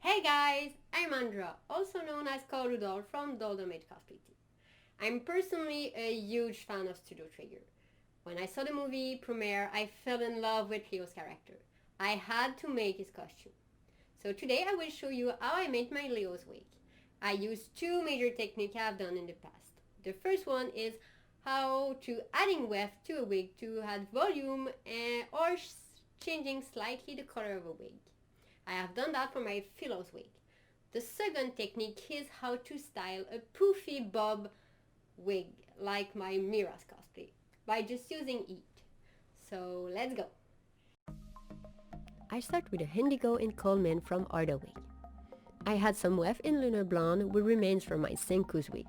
Hey guys, I'm Andra, also known as Carudol from Doldomate Cosplay Team. I'm personally a huge fan of Studio Trigger. When I saw the movie Promare, I fell in love with Leo's character. I had to make his costume. So today I will show you how I made my Leo's wig. I used two major techniques I've done in the past. The first one is how to adding weft to a wig to add volume or changing slightly the color of a wig. I have done that for my Philo's wig. The second technique is how to style a poofy bob wig like my Mira's cosplay by just using it. So let's go. I start with a Indigo in Coleman from Arda wig. I had some weft in Lunar Blonde with remains from my Senku's wig.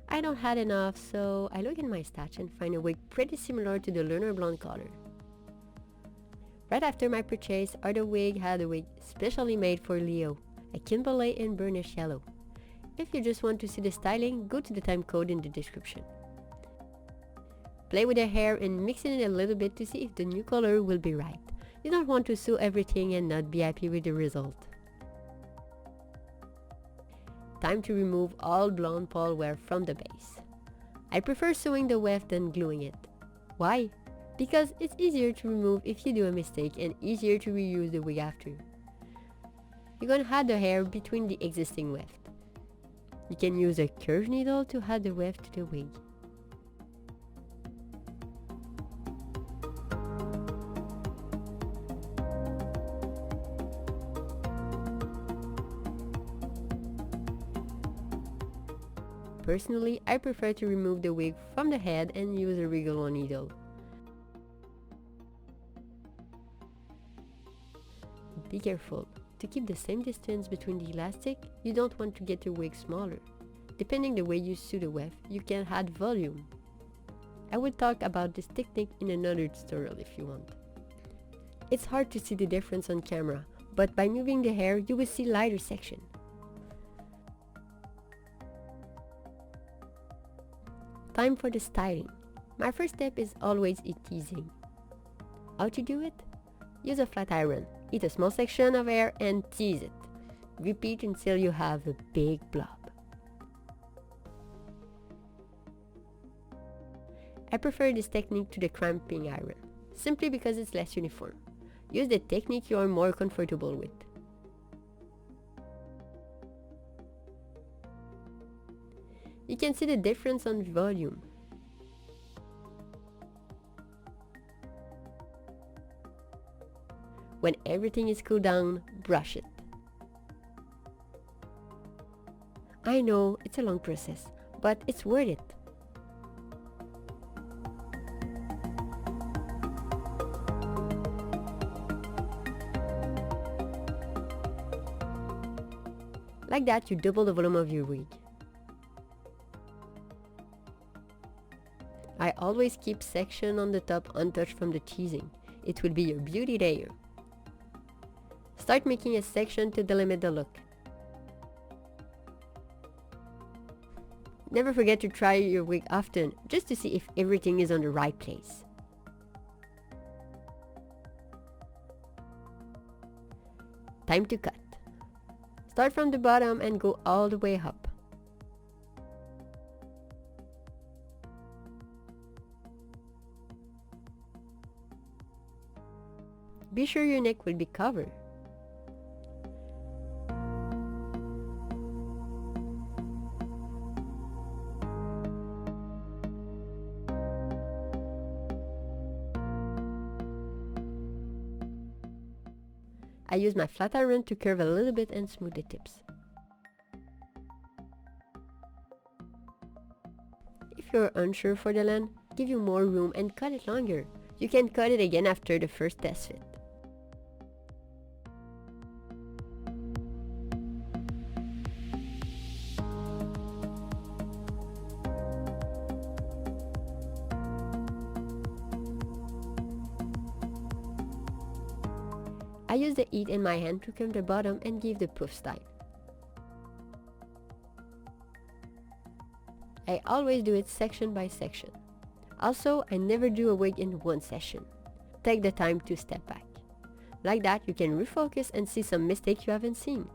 I don't have enough, so I look in my stash and find a wig pretty similar to the Lunar Blonde color. Right after my purchase, Arda wig had a wig specially made for Lio, a Kimberley in burnished yellow. If you just want to see the styling, go to the time code in the description. Play with the hair and mix it a little bit to see if the new color will be right. You don't want to sew everything and not be happy with the result. Time to remove all blonde pole wear from the base. I prefer sewing the weft than gluing it. Why? Because it's easier to remove if you do a mistake and easier to reuse the wig after. You're gonna add the hair between the existing weft. You can use a curved needle to add the weft to the wig. Personally, I prefer to remove the wig from the head and use a regular needle. Be careful. To keep the same distance between the elastic, you don't want to get your wig smaller. Depending the way you sew the weft, you can add volume. I will talk about this technique in another tutorial if you want. It's hard to see the difference on camera, but by moving the hair, you will see lighter section. Time for the styling. My first step is always teasing. How to do it? Use a flat iron. Eat a small section of hair and tease it. Repeat until you have a big blob. I prefer this technique to the cramping iron, simply because it's less uniform. Use the technique you are more comfortable with. You can see the difference on volume. When everything is cooled down, brush it. I know it's a long process, but it's worth it. Like that, you double the volume of your wig. I always keep section on the top untouched from the teasing. It will be your beauty layer. Start making a section to delimit the look. Never forget to try your wig often, just to see if everything is on the right place. Time to cut. Start from the bottom and go all the way up. Be sure your neck will be covered. I use my flat iron to curve a little bit and smooth the tips. If you're unsure for the length, give you more room and cut it longer. You can cut it again after the first test fit. I use the heat in my hand to curve the bottom and give the poof style. I always do it section by section. Also, I never do a wig in one session. take the time to step back. Like that, you can refocus and see some mistakes you haven't seen.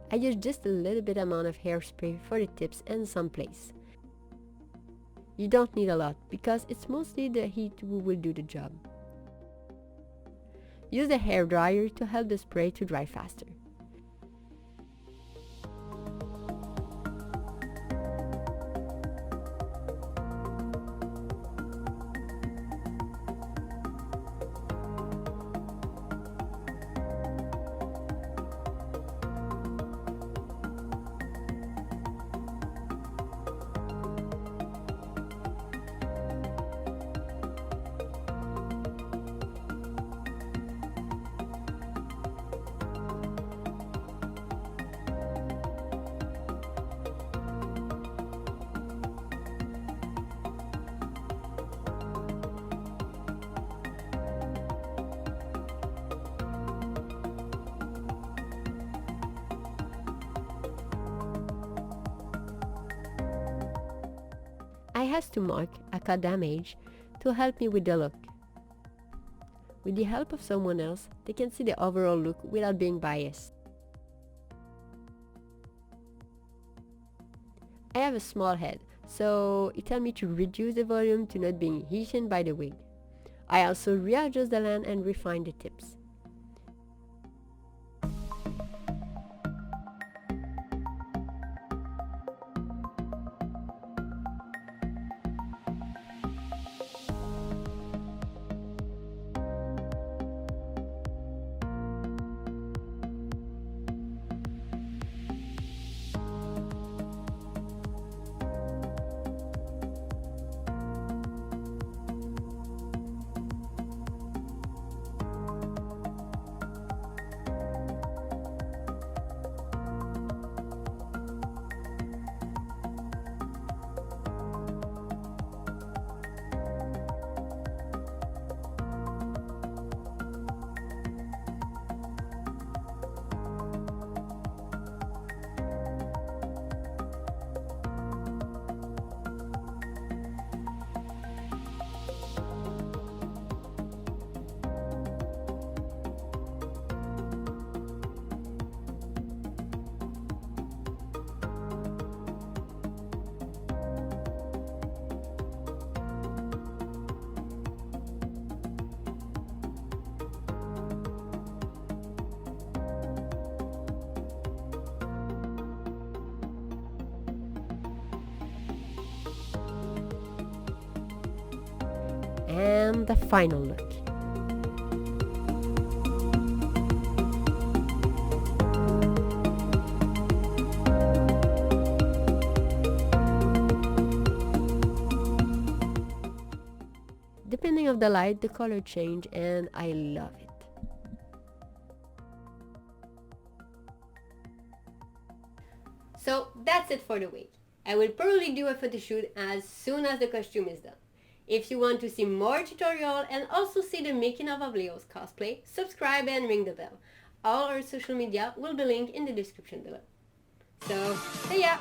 I use just a little bit amount of hairspray for the tips and some place. You don't need a lot because it's mostly the heat who will do the job. Use the hair dryer to help the spray to dry faster. I had to mark a cut damage to help me with the look. With the help of someone else, they can see the overall look without being biased. I have a small head, so it helped me to reduce the volume to not being eaten by the wig. I also readjust the length and refine the tips. And the final look. Depending on the light, the color change, and I love it. So that's it for the wig. I will probably do a photo shoot as soon as the costume is done. If you want to see more tutorial and also see the making of Lio's cosplay, subscribe and ring the bell. All our social media will be linked in the description below. So, see ya!